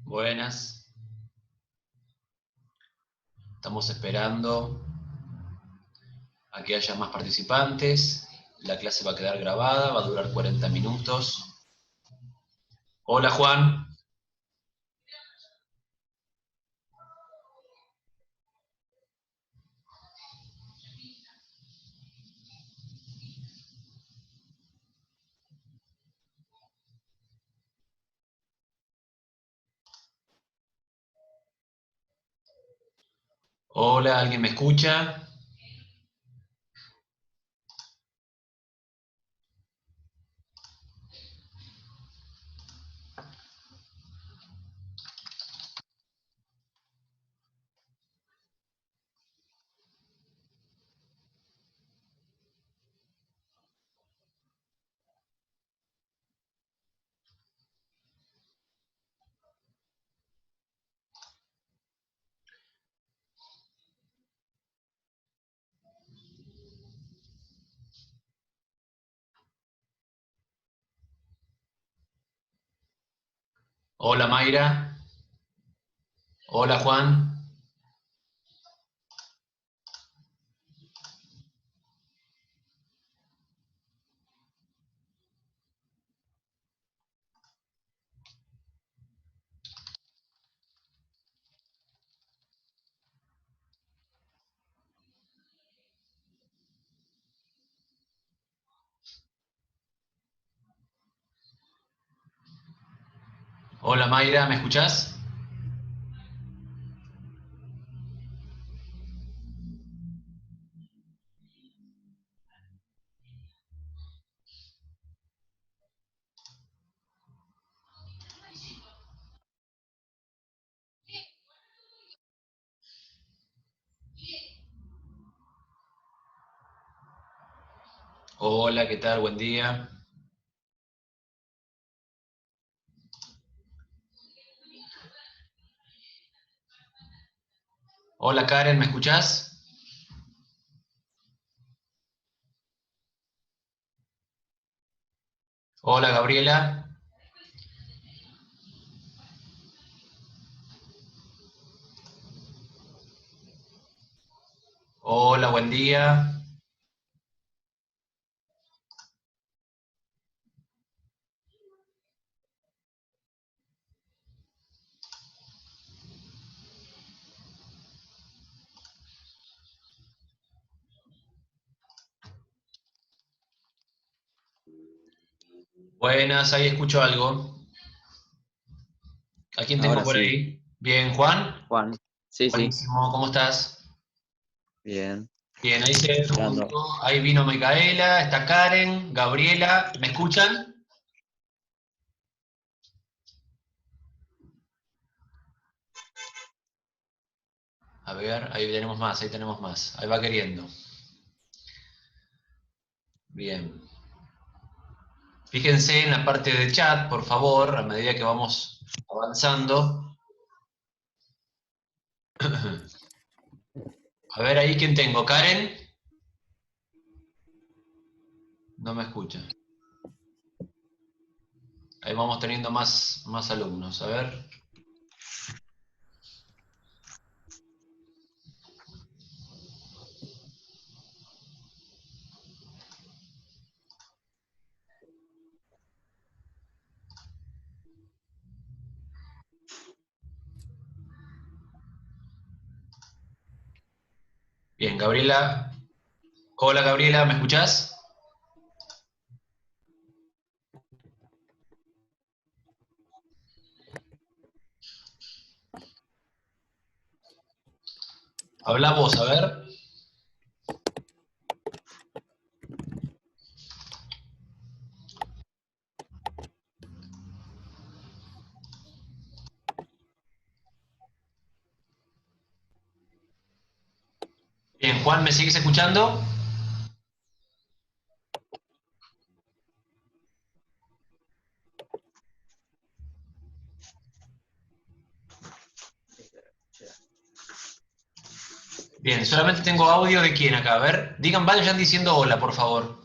Buenas. Estamos esperando a que haya más participantes. La clase va a quedar grabada, va a durar 40 minutos. Hola, Juan. Hola, ¿alguien me escucha? Hola, Mayra. Hola, Juan. Hola, Mayra, ¿me escuchás? Hola, ¿qué tal? Buen día. Hola, Karen, ¿me escuchás? Hola, Gabriela. Hola, buen día. Buenas, ahí escucho algo. ¿A quién tengo Ahora por sí, ahí? Bien, Juan. Juan. Sí, sí, Buenísimo, ¿cómo estás? bien. Bien, ahí se Esperando. juntó, ahí vino Micaela, está Karen, Gabriela, ¿me escuchan? A ver, ahí tenemos más, ahí tenemos más, ahí va queriendo. Bien. Fíjense en la parte de chat, por favor, a medida que vamos avanzando. A ver, ahí quién tengo, Karen. No me escucha. Ahí vamos teniendo más alumnos, a ver. Bien, Gabriela. Hola, Gabriela, ¿me escuchás? Habla vos, a ver. Bien, Juan, ¿me sigues escuchando? Bien, solamente tengo audio de quién acá. A ver, digan, vayan diciendo hola, por favor.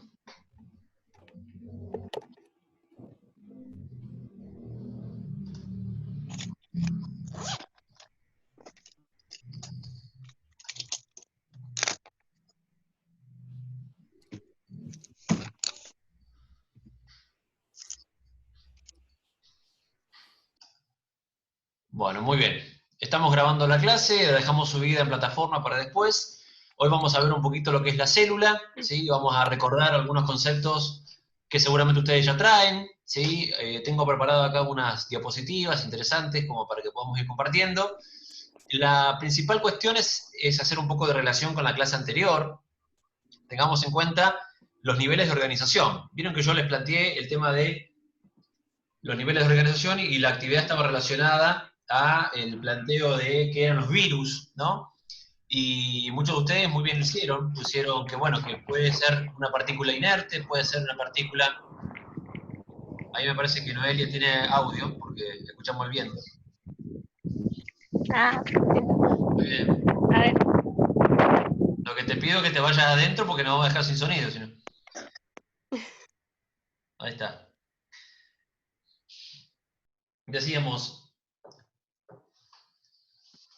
Bueno, muy bien. Estamos grabando la clase, la dejamos subida en plataforma para después. Hoy vamos a ver un poquito lo que es la célula, ¿sí? Vamos a recordar algunos conceptos que seguramente ustedes ya traen, ¿sí? Tengo preparado acá unas diapositivas interesantes como para que podamos ir compartiendo. La principal cuestión es hacer un poco de relación con la clase anterior. Tengamos en cuenta los niveles de organización. Vieron que yo les planteé el tema de los niveles de organización y la actividad estaba relacionada a el planteo de qué eran los virus, ¿no? Y muchos de ustedes muy bien lo hicieron, pusieron que, bueno, que puede ser una partícula inerte, puede ser una partícula... Ahí me parece que Noelia tiene audio, porque escuchamos el viento. Ah, Muy bien. a ver. Lo que te pido es que te vayas adentro porque no vamos a dejar sin sonido, sino... Ahí está. Decíamos,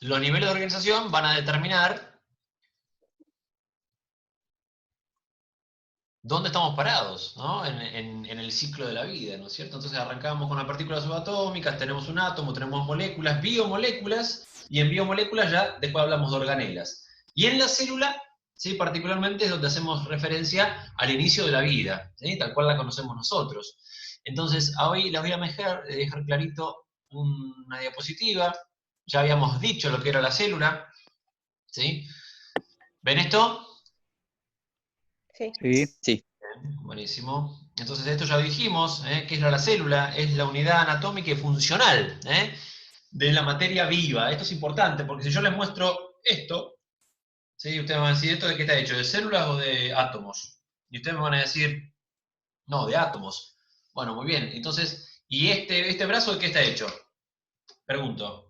los niveles de organización van a determinar dónde estamos parados, ¿no? En el ciclo de la vida, ¿no es cierto? Entonces arrancamos con las partículas subatómicas, tenemos un átomo, tenemos moléculas, biomoléculas, y en biomoléculas ya después hablamos de organelas. Y en la célula, ¿sí? Particularmente es donde hacemos referencia al inicio de la vida, ¿sí? Tal cual la conocemos nosotros. Entonces, hoy les voy a dejar clarito una diapositiva. Ya habíamos dicho lo que era la célula, ¿sí? ¿Ven esto? Sí. Sí. Buenísimo. Entonces esto ya dijimos, que es la célula, es la unidad anatómica y funcional de la materia viva. Esto es importante, porque si yo les muestro esto, ¿sí? Ustedes me van a decir, ¿esto de qué está hecho? ¿De células o de átomos? Y ustedes me van a decir, no, de átomos. Bueno, muy bien. Entonces, ¿y este brazo de qué está hecho? Pregunto.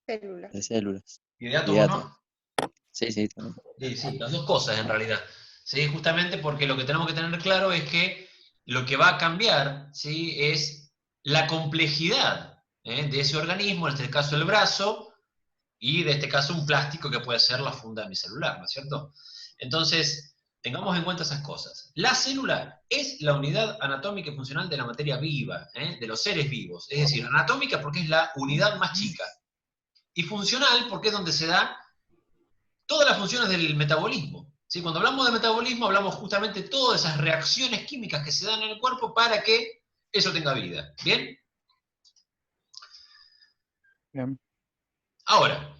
Células. De células. ¿Y de Y de átomos átomos. no? Sí, también. Sí, las dos cosas en realidad. ¿Sí? Justamente porque lo que tenemos que tener claro es que lo que va a cambiar, ¿sí? Es la complejidad de ese organismo, en este caso el brazo, y de este caso un plástico que puede ser la funda de mi celular, ¿no es cierto? Entonces, tengamos en cuenta esas cosas. La célula es la unidad anatómica y funcional de la materia viva, de los seres vivos. Es decir, anatómica porque es la unidad más chica, y funcional porque es donde se da todas las funciones del metabolismo. ¿Sí? Cuando hablamos de metabolismo, hablamos justamente de todas esas reacciones químicas que se dan en el cuerpo para que eso tenga vida. ¿Bien? Bien. Ahora,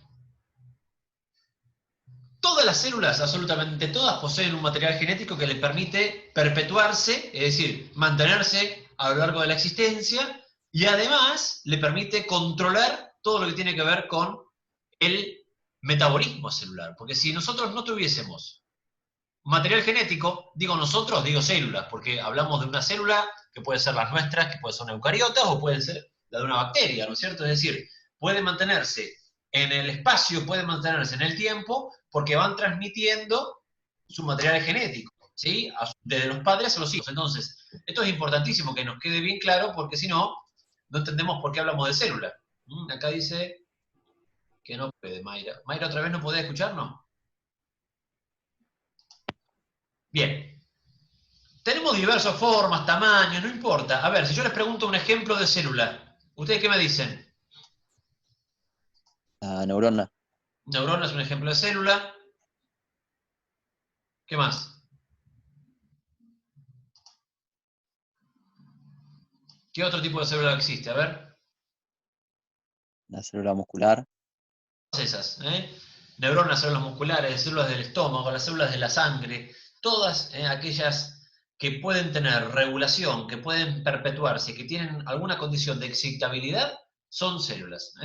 todas las células, absolutamente todas, poseen un material genético que les permite perpetuarse, es decir, mantenerse a lo largo de la existencia, y además le permite controlar todo lo que tiene que ver con el metabolismo celular. Porque si nosotros no tuviésemos material genético, digo nosotros, digo células, porque hablamos de una célula que puede ser las nuestras, que puede ser una eucariota o puede ser la de una bacteria, ¿no es cierto? Es decir, puede mantenerse en el espacio, puede mantenerse en el tiempo, porque van transmitiendo su material genético, ¿sí? Desde los padres a los hijos. Entonces, esto es importantísimo que nos quede bien claro, porque si no, no entendemos por qué hablamos de célula. Acá dice que no puede, Mayra. Mayra, ¿otra vez no podés escucharnos? Bien. Tenemos diversas formas, tamaños, no importa. A ver, si yo les pregunto un ejemplo de célula, ¿ustedes qué me dicen? La neurona. Neurona es un ejemplo de célula. ¿Qué más? ¿Qué otro tipo de célula existe? A ver. La célula muscular. Todas esas, Neuronas, células musculares, células del estómago, las células de la sangre, todas aquellas que pueden tener regulación, que pueden perpetuarse, que tienen alguna condición de excitabilidad, son células.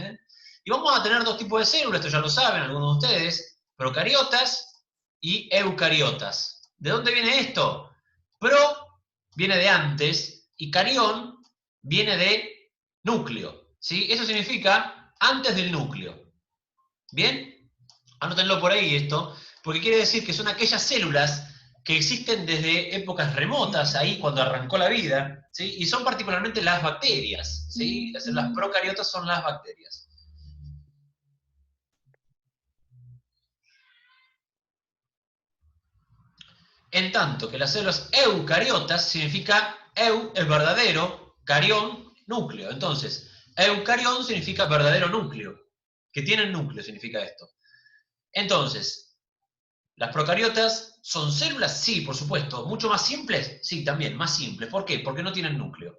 Y vamos a tener dos tipos de células, esto ya lo saben algunos de ustedes, procariotas y eucariotas. ¿De dónde viene esto? Pro viene de antes y carión viene de núcleo. ¿Sí? Eso significa antes del núcleo. ¿Bien? Anótenlo por ahí esto, porque quiere decir que son aquellas células que existen desde épocas remotas, ahí cuando arrancó la vida, ¿sí? Y son particularmente las bacterias, ¿sí? Las células procariotas son las bacterias. En tanto que las células eucariotas significa eu es verdadero, carión, núcleo. Entonces, Eucarión significa verdadero núcleo. Que tienen núcleo significa esto. Entonces, ¿las procariotas son células? Sí, por supuesto. ¿Mucho más simples? Sí, también, más simples. ¿Por qué? Porque no tienen núcleo.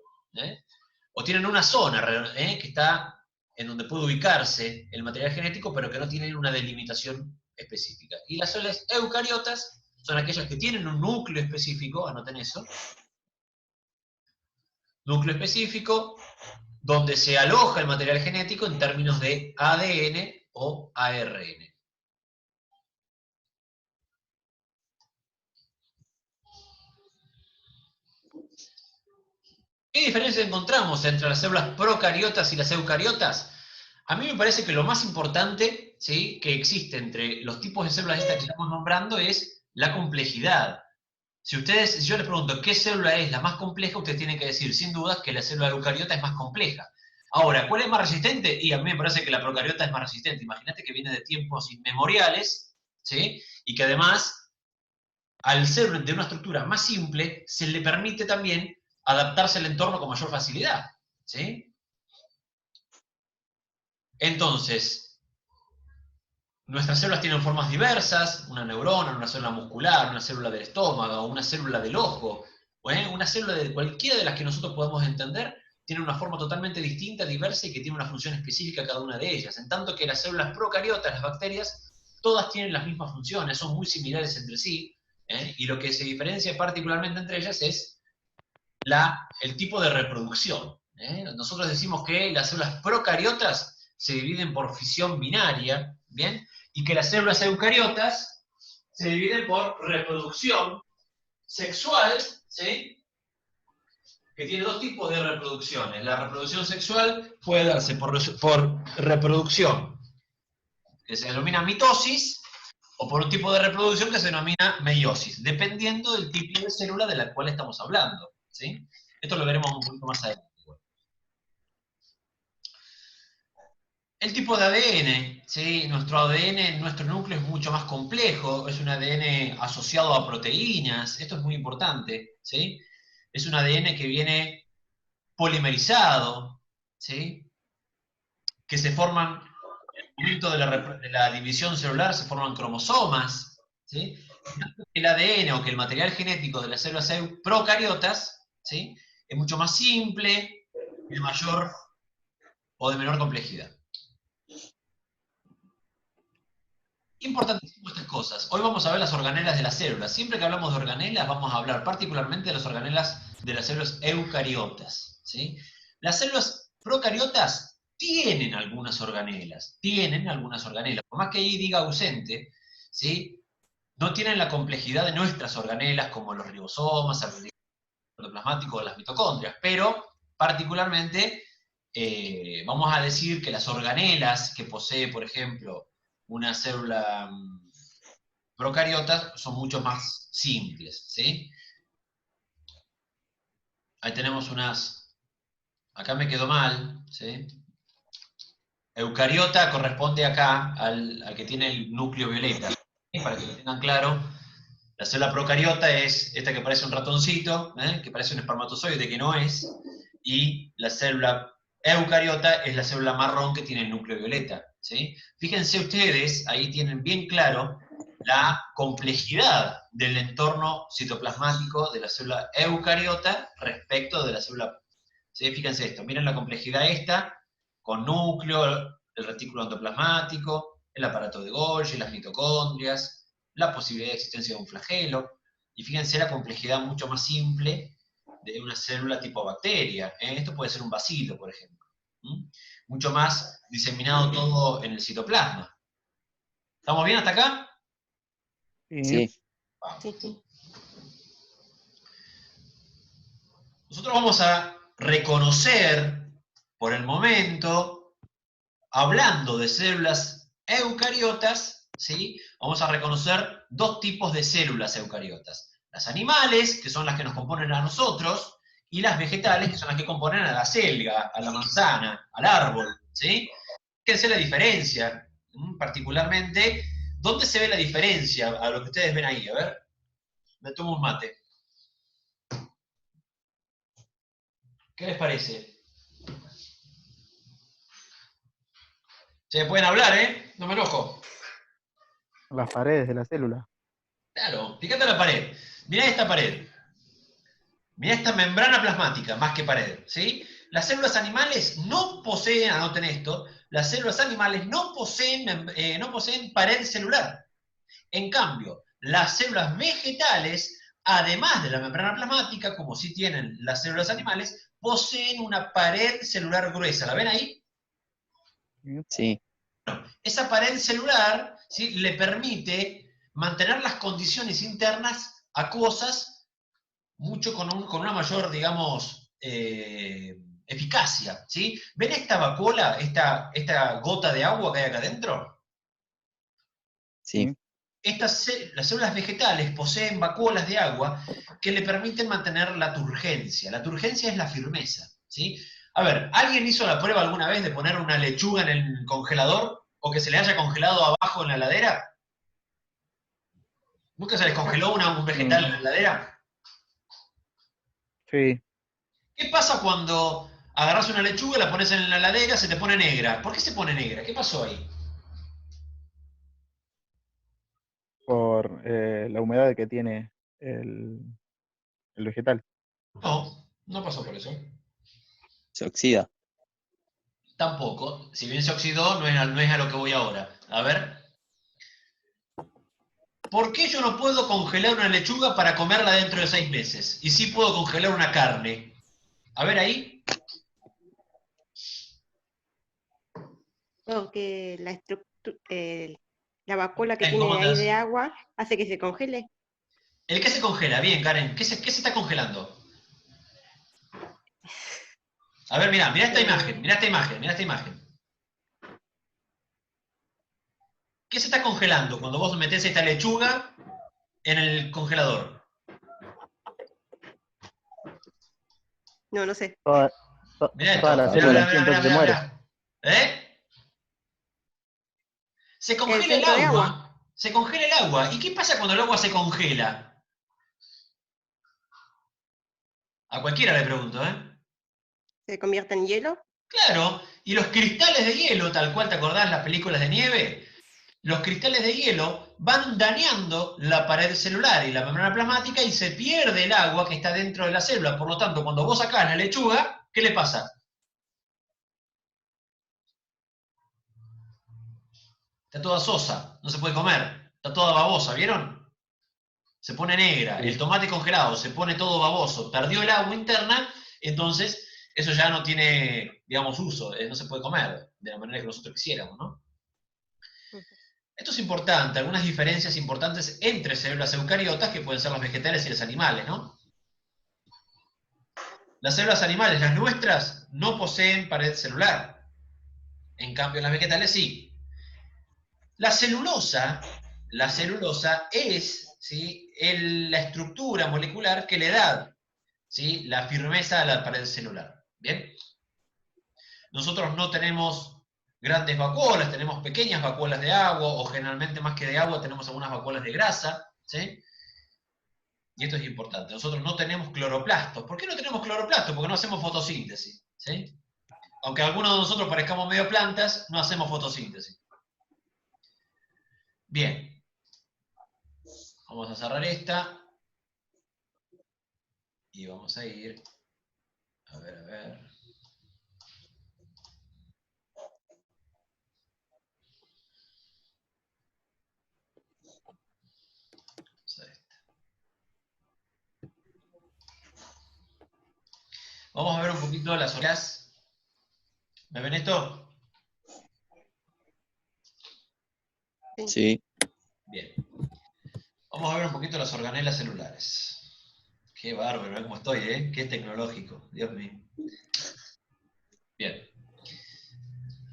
O tienen una zona que está en donde puede ubicarse el material genético, pero que no tienen una delimitación específica. Y las células eucariotas son aquellas que tienen un núcleo específico, anoten eso, núcleo específico, donde se aloja el material genético en términos de ADN o ARN. ¿Qué diferencia encontramos entre las células procariotas y las eucariotas? A mí me parece que lo más importante, ¿sí?, que existe entre los tipos de células estas que estamos nombrando es la complejidad. Si yo les pregunto qué célula es la más compleja, ustedes tienen que decir sin dudas que la célula eucariota es más compleja. Ahora, ¿cuál es más resistente? Y a mí me parece que la procariota es más resistente. Imagínate que viene de tiempos inmemoriales, ¿sí?, y que además, al ser de una estructura más simple, se le permite también adaptarse al entorno con mayor facilidad, ¿sí? Entonces, nuestras células tienen formas diversas, una neurona, una célula muscular, una célula del estómago, una célula del ojo, una célula de cualquiera de las que nosotros podemos entender, tiene una forma totalmente distinta, diversa y que tiene una función específica cada una de ellas. En tanto que las células procariotas, las bacterias, todas tienen las mismas funciones, son muy similares entre sí, y lo que se diferencia particularmente entre ellas es el tipo de reproducción. Nosotros decimos que las células procariotas se dividen por fisión binaria, ¿bien? Y que las células eucariotas se dividen por reproducción sexual, ¿sí?, que tiene dos tipos de reproducciones. La reproducción sexual puede darse por reproducción, que se denomina mitosis, o por un tipo de reproducción que se denomina meiosis, dependiendo del tipo de célula de la cual estamos hablando, ¿sí? Esto lo veremos un poquito más adelante. El tipo de ADN, ¿sí? Nuestro ADN, nuestro núcleo es mucho más complejo, es un ADN asociado a proteínas, esto es muy importante, ¿sí? Es un ADN que viene polimerizado, ¿sí?, que se forman, en el momento de la división celular, se forman cromosomas, ¿sí? El ADN o que el material genético de las células procariotas, ¿sí?, es mucho más simple, de mayor o de menor complejidad. Importantísimo estas cosas. Hoy vamos a ver las organelas de las células. Siempre que hablamos de organelas, vamos a hablar particularmente de las organelas de las células eucariotas, ¿sí? Las células procariotas tienen algunas organelas, por más que ahí diga ausente, ¿sí?, no tienen la complejidad de nuestras organelas como los ribosomas, el endoplasmático o las mitocondrias, pero particularmente vamos a decir que las organelas que posee, por ejemplo, una célula procariota son mucho más simples, ¿sí? Ahí tenemos unas, acá me quedó mal, ¿sí? Eucariota corresponde acá al que tiene el núcleo violeta, ¿sí? Para que lo tengan claro. La célula procariota es esta que parece un ratoncito, que parece un espermatozoide, que no es, y la célula eucariota es la célula marrón que tiene el núcleo violeta, ¿sí? Fíjense ustedes, ahí tienen bien claro la complejidad del entorno citoplasmático de la célula eucariota respecto de la célula, ¿sí? Fíjense esto, miren la complejidad esta, con núcleo, el retículo endoplasmático, el aparato de Golgi, las mitocondrias, la posibilidad de existencia de un flagelo, y fíjense la complejidad mucho más simple de una célula tipo bacteria. Esto puede ser un bacilo, por ejemplo. Mucho más diseminado todo en el citoplasma. ¿Estamos bien hasta acá? Sí. Sí, sí. Nosotros vamos a reconocer, por el momento, hablando de células eucariotas, ¿sí?, vamos a reconocer dos tipos de células eucariotas. Las animales, que son las que nos componen a nosotros, y las vegetales, que son las que componen a la selga, a la manzana, al árbol, ¿sí? Fíjense la diferencia, particularmente, ¿dónde se ve la diferencia a lo que ustedes ven ahí? A ver, me tomo un mate. ¿Qué les parece? Se pueden hablar, ¿eh? No me enojo. Las paredes de la célula. Claro, fíjate la pared. Mirá esta pared. Mirá esta membrana plasmática, más que pared, ¿sí? Las células animales no poseen, anoten esto, las células animales no poseen pared celular. En cambio, las células vegetales, además de la membrana plasmática, como sí tienen las células animales, poseen una pared celular gruesa. ¿La ven ahí? Sí, Esa pared celular, ¿sí?, le permite mantener las condiciones internas acuosas mucho con una mayor, digamos, eficacia, ¿sí? ¿Ven esta vacuola, esta gota de agua que hay acá adentro? sí. Las células vegetales poseen vacuolas de agua que le permiten mantener la turgencia. La turgencia es la firmeza, ¿sí? A ver, ¿alguien hizo la prueba alguna vez de poner una lechuga en el congelador o que se le haya congelado abajo en la heladera? ¿Nunca se les congeló un vegetal en la heladera? Sí, ¿Qué pasa cuando agarras una lechuga, la pones en la heladera, se te pone negra? ¿Por qué se pone negra? ¿Qué pasó ahí? por la humedad que tiene el vegetal. No, no pasó por eso. Se oxida. Tampoco. Si bien se oxidó, no es a lo que voy ahora. A ver. ¿Por qué yo no puedo congelar una lechuga para comerla dentro de 6 meses? Y sí puedo congelar una carne. A ver ahí. Porque la vacuola que ¿Cómo tiene ahí de andás? agua hace que se congele. ¿El qué se congela? Bien, Karen. ¿Qué se está congelando? A ver, mirá esta imagen, Eh, mirá esta imagen, mirá esta imagen. ¿Qué se está congelando cuando vos metés esta lechuga en el congelador? no, no sé. Toda, Mirá toda la esto, mirá, célula mirá, Vacuola. en sí mirá, mirá, entonces se mirá, muere. mirá. ¿Eh? Se El congela el centro de agua agua, se congela el agua. ¿Y qué pasa cuando el agua se congela? A cualquiera le pregunto, ¿eh? se convierte en hielo. Claro, y los cristales de hielo, tal cual te acordás las películas de nieve, los cristales de hielo van dañando la pared celular y la membrana plasmática y se pierde el agua que está dentro de la célula. Por lo tanto, cuando vos sacás la lechuga, ¿qué le pasa? Está toda sosa, no se puede comer, está toda babosa, ¿vieron? Se pone negra, Sí. el tomate congelado se pone todo baboso, perdió el agua interna, entonces eso ya no tiene, digamos, uso, no se puede comer de la manera que nosotros quisiéramos, ¿no? Esto es importante, algunas diferencias importantes entre células eucariotas, que pueden ser los vegetales y los animales, ¿no? Las células animales, las nuestras, no poseen pared celular. En cambio, las vegetales sí. La celulosa es, ¿sí?, la estructura molecular que le da, ¿sí?, la firmeza a la pared celular. ¿Bien? Nosotros no tenemos grandes vacuolas, tenemos pequeñas vacuolas de agua, o generalmente más que de agua tenemos algunas vacuolas de grasa, ¿sí? Y esto es importante. Nosotros no tenemos cloroplastos. ¿Por qué no tenemos cloroplastos? Porque no hacemos fotosíntesis, ¿sí? Aunque algunos de nosotros parezcamos medio plantas, no hacemos fotosíntesis. Bien. Vamos a cerrar esta. Y vamos a ir. A ver, a ver. Vamos a esta. Vamos a ver un poquito las horas. ¿Me ven esto? Sí. Bien. Vamos a ver un poquito las organelas celulares. Qué bárbaro, ¿ven cómo estoy, eh? Qué tecnológico, Dios mío. Bien.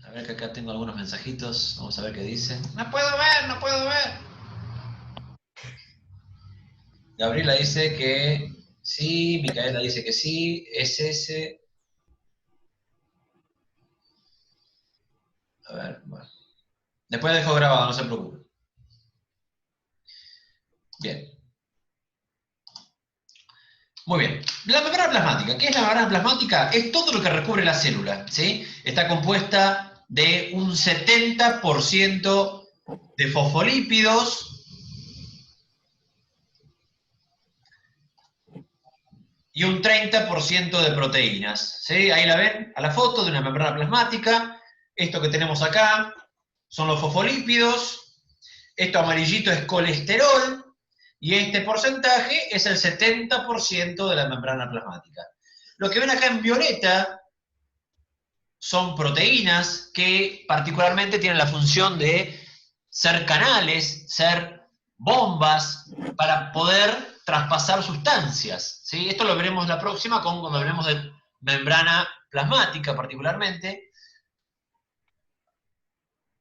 A ver que acá tengo algunos mensajitos. Vamos a ver qué dicen. ¡No puedo ver! ¡No puedo ver! Gabriela dice que sí. Micaela dice que sí. Es ese. A ver, bueno. Después dejo grabado, no se preocupen. Bien. Muy bien. La membrana plasmática. ¿Qué es la membrana plasmática? Es todo lo que recubre la célula, ¿sí? Está compuesta de un 70% de fosfolípidos y un 30% de proteínas. ¿Sí? Ahí la ven, a la foto de una membrana plasmática. Esto que tenemos acá son los fosfolípidos, esto amarillito es colesterol, y este porcentaje es el 70% de la membrana plasmática. Lo que ven acá en violeta son proteínas que particularmente tienen la función de ser canales, ser bombas para poder traspasar sustancias, ¿sí? Esto lo veremos la próxima cuando hablemos de membrana plasmática particularmente.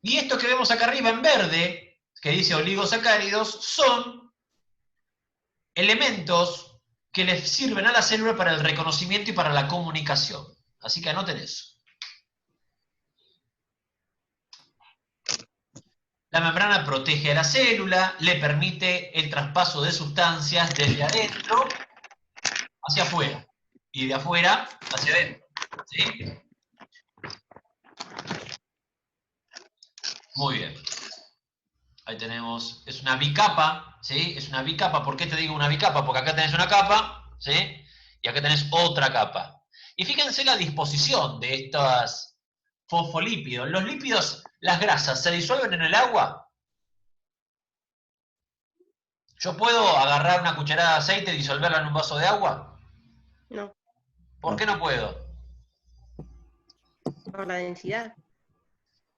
Y esto que vemos acá arriba en verde, que dice oligosacáridos, son elementos que les sirven a la célula para el reconocimiento y para la comunicación. Así que anoten eso. La membrana protege a la célula, le permite el traspaso de sustancias desde adentro hacia afuera y de afuera hacia adentro. ¿Sí? Muy bien. Ahí tenemos, es una bicapa, ¿sí? Es una bicapa. ¿Por qué te digo una bicapa? Porque acá tenés una capa, ¿sí? Y acá tenés otra capa. Y fíjense la disposición de estos fosfolípidos. Los lípidos, las grasas, ¿se disuelven en el agua? ¿Yo puedo agarrar una cucharada de aceite y disolverla en un vaso de agua? No, ¿Por qué no puedo? por la densidad.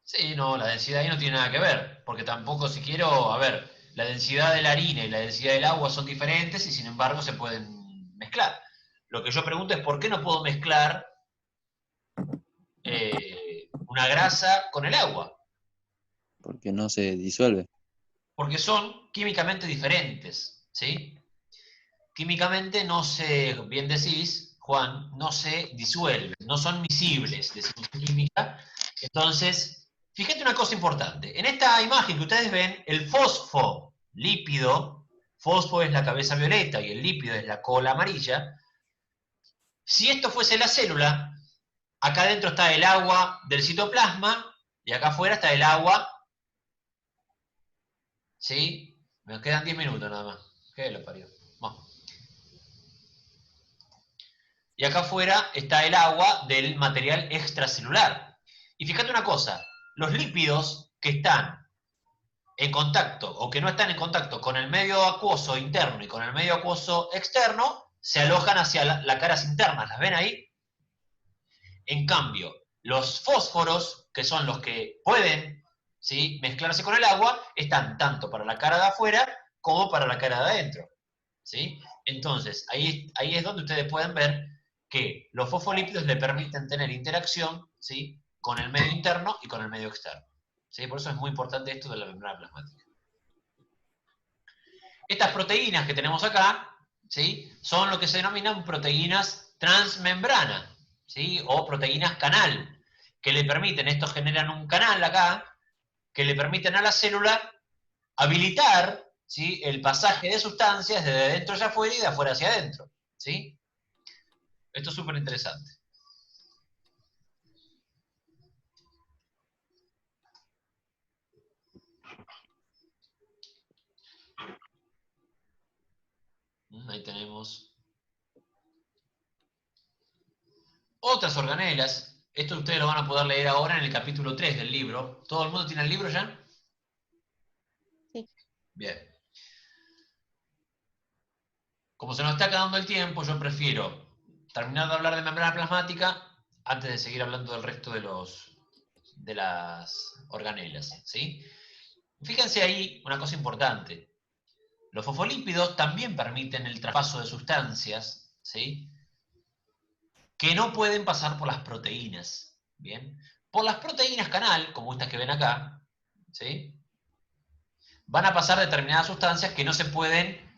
Sí, no, la densidad ahí no tiene nada que ver, porque tampoco si quiero, a ver, la densidad de la harina y la densidad del agua son diferentes y sin embargo se pueden mezclar. Lo que yo pregunto es por qué no puedo mezclar una grasa con el agua, Porque no se disuelve. porque son químicamente diferentes, ¿sí? Químicamente no se, bien decís, Juan, no se disuelven, no son miscibles, decimos en química. Entonces, fíjate una cosa importante. En esta imagen que ustedes ven, el fosfolípido, fosfo es la cabeza violeta y el lípido es la cola amarilla. Si esto fuese la célula, acá adentro está el agua del citoplasma y acá afuera está el agua, ¿sí? Me quedan 10 minutos nada más. ¿Qué lo parió? Vamos. Y acá afuera está el agua del material extracelular. Y fíjate una cosa, los lípidos que están en contacto o que no están en contacto con el medio acuoso interno y con el medio acuoso externo, se alojan hacia las caras internas, ¿las ven ahí? En cambio, los fósforos, que son los que pueden, ¿sí?, mezclarse con el agua, están tanto para la cara de afuera como para la cara de adentro, ¿sí? Entonces, ahí es donde ustedes pueden ver que los fosfolípidos le permiten tener interacción, ¿sí?, con el medio interno y con el medio externo, ¿sí? Por eso es muy importante esto de la membrana plasmática. Estas proteínas que tenemos acá, ¿sí?, son lo que se denominan proteínas transmembrana, ¿sí?, o proteínas canal, que le permiten, estos generan un canal acá, que le permiten a la célula habilitar, ¿sí?, el pasaje de sustancias desde dentro hacia afuera y de afuera hacia adentro, ¿sí? Esto es súper interesante. Ahí tenemos otras organelas. Esto ustedes lo van a poder leer ahora en el capítulo 3 del libro. ¿Todo el mundo tiene el libro ya? Sí. Bien. Como se nos está acabando el tiempo, yo prefiero terminar de hablar de membrana plasmática antes de seguir hablando del resto de las organelas, ¿sí? Fíjense ahí una cosa importante. Los fosfolípidos también permiten el traspaso de sustancias, ¿sí?, que no pueden pasar por las proteínas, ¿bien? Por las proteínas canal, como estas que ven acá, ¿sí?, van a pasar determinadas sustancias que no se pueden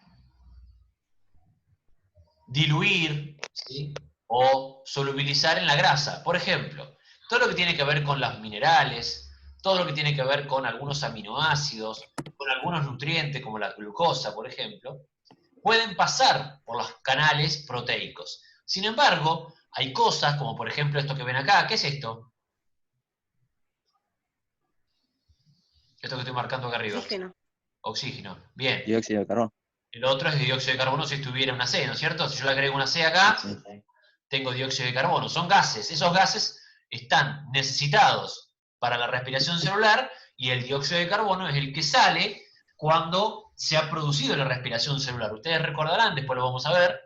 diluir, ¿sí?, o solubilizar en la grasa. Por ejemplo, todo lo que tiene que ver con los minerales, todo lo que tiene que ver con algunos aminoácidos, con algunos nutrientes como la glucosa, por ejemplo, pueden pasar por los canales proteicos. Sin embargo, hay cosas como por ejemplo esto que ven acá. ¿Qué es esto? Esto que estoy marcando acá arriba. Oxígeno. Oxígeno. Bien. Dióxido de carbono. El otro es dióxido de carbono si estuviera una C, ¿no es cierto? Si yo le agrego una C acá, Sí. tengo dióxido de carbono. Son gases. Esos gases están necesitados para la respiración celular y el dióxido de carbono es el que sale cuando se ha producido la respiración celular. Ustedes recordarán, después lo vamos a ver,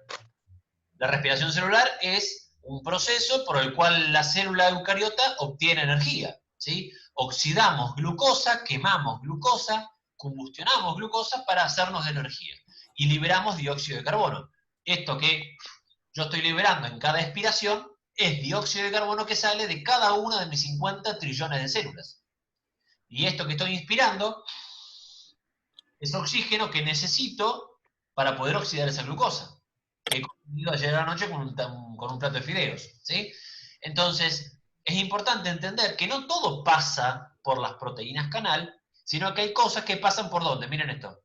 la respiración celular es un proceso por el cual la célula eucariota obtiene energía, ¿sí? Oxidamos glucosa, quemamos glucosa, combustionamos glucosa para hacernos de energía y liberamos dióxido de carbono. Esto que yo estoy liberando en cada expiración es dióxido de carbono que sale de cada una de mis 50 trillones de células. Y esto que estoy inspirando es oxígeno que necesito para poder oxidar esa glucosa que he comido ayer a la noche con un plato de fideos, ¿sí? Entonces, es importante entender que no todo pasa por las proteínas canal, sino que hay cosas que pasan por ¿dónde? Miren esto.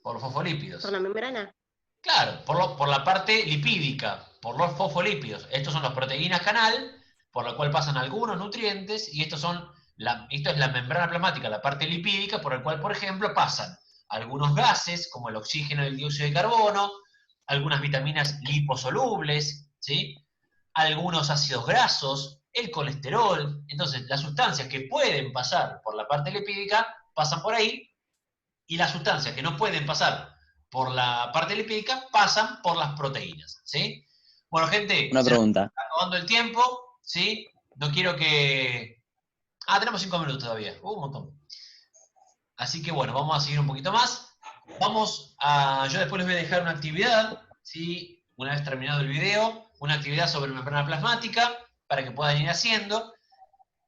Por los fosfolípidos. Por la membrana. Claro, por la parte lipídica, por los fosfolípidos. Estos son las proteínas canal, por la cual pasan algunos nutrientes, y esto es la membrana plasmática, la parte lipídica, por la cual, por ejemplo, pasan algunos gases, como el oxígeno y el dióxido de carbono, algunas vitaminas liposolubles, ¿sí? Algunos ácidos grasos, el colesterol. Entonces, las sustancias que pueden pasar por la parte lipídica pasan por ahí, y las sustancias que no pueden pasar por la parte lipídica pasan por las proteínas, ¿sí? Bueno, gente, Una se nos pregunta. está acabando el tiempo, ¿sí? No quiero que... tenemos 5 minutos todavía, un montón. Así que bueno, vamos a seguir un poquito más. Yo después les voy a dejar una actividad, ¿sí? Una vez terminado el video, una actividad sobre membrana plasmática, para que puedan ir haciendo.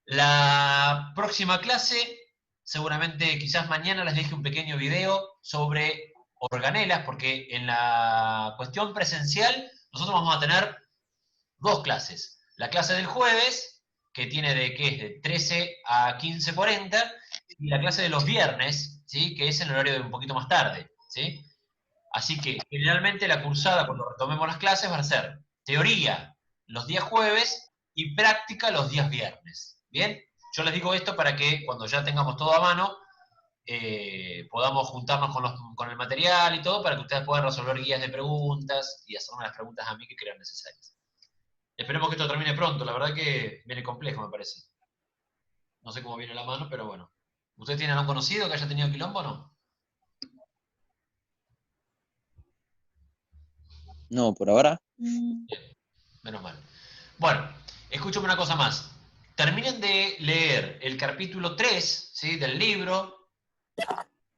La próxima clase, seguramente quizás mañana les deje un pequeño video sobre organelas, porque en la cuestión presencial nosotros vamos a tener 2 clases. La clase del jueves, que tiene de 13 a 15:40, y la clase de los viernes, ¿sí? Que es en el horario de un poquito más tarde, ¿sí? Así que generalmente la cursada, cuando retomemos las clases, va a ser teoría los días jueves y práctica los días viernes. ¿Bien? Yo les digo esto para que cuando ya tengamos todo a mano, podamos juntarnos con el material y todo, para que ustedes puedan resolver guías de preguntas y hacerme las preguntas a mí que crean necesarias. Esperemos que esto termine pronto, la verdad que viene complejo, me parece. No sé cómo viene la mano, pero bueno. ¿Ustedes tienen a un conocido que haya tenido quilombo o no? No, por ahora. Menos mal. Bueno, escúchame una cosa más. Terminen de leer el capítulo 3, ¿sí? Del libro.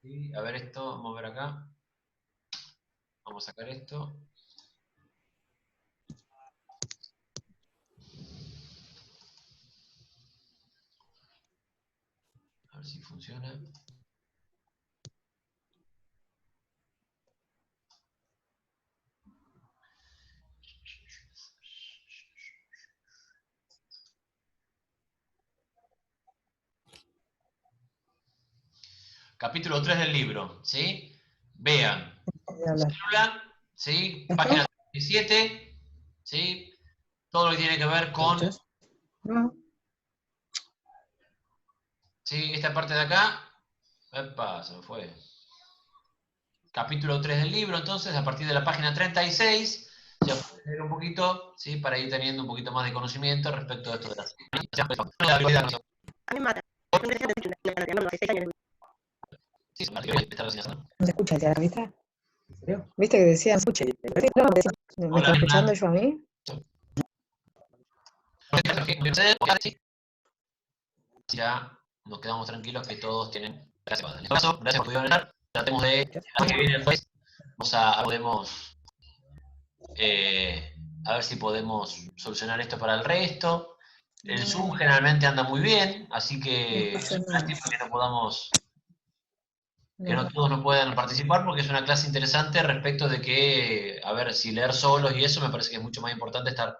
¿Sí? A ver esto, vamos a ver acá. Vamos a sacar esto. A ver si funciona. Capítulo 3 del libro, ¿sí? Vean. Célula, ¿sí? Página 37, ¿sí? Todo lo que tiene que ver con... ¿Sí? Esta parte de acá. Epa, se me fue. Capítulo 3 del libro, entonces, a partir de la página 36, se puede leer un poquito, ¿sí? Para ir teniendo un poquito más de conocimiento respecto de esto de las... A mí me mata. Sí, son las teorías de esta enseñanza. No se escucha ya, ¿viste? ¿Viste que decían, escuche? No, ¿me Hola, está escuchando Elena. yo a mí? Ya nos quedamos tranquilos que todos tienen... Gracias por venir. Tratemos de... La que viene el jueves, podemos... a ver si podemos solucionar esto para el resto. El Zoom generalmente anda muy bien, así que es una lástima que no podamos... que no todos no puedan participar, porque es una clase interesante respecto de que, a ver, si leer solos y eso, me parece que es mucho más importante estar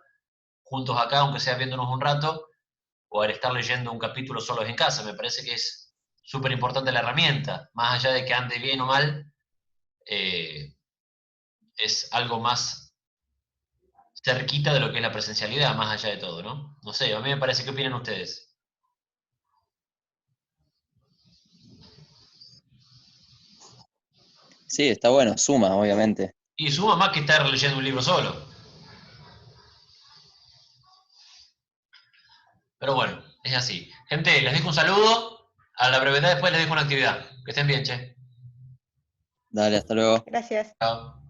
juntos acá, aunque sea viéndonos un rato, o el estar leyendo un capítulo solos en casa. Me parece que es súper importante la herramienta, más allá de que ande bien o mal, es algo más cerquita de lo que es la presencialidad, más allá de todo, ¿no? No sé, a mí me parece, ¿qué opinan ustedes? Sí, está bueno, suma, obviamente. Y suma más que estar leyendo un libro solo. Pero bueno, es así. Gente, les dejo un saludo. A la brevedad después les dejo una actividad. Que estén bien, che. Dale, hasta luego. Gracias. Chao.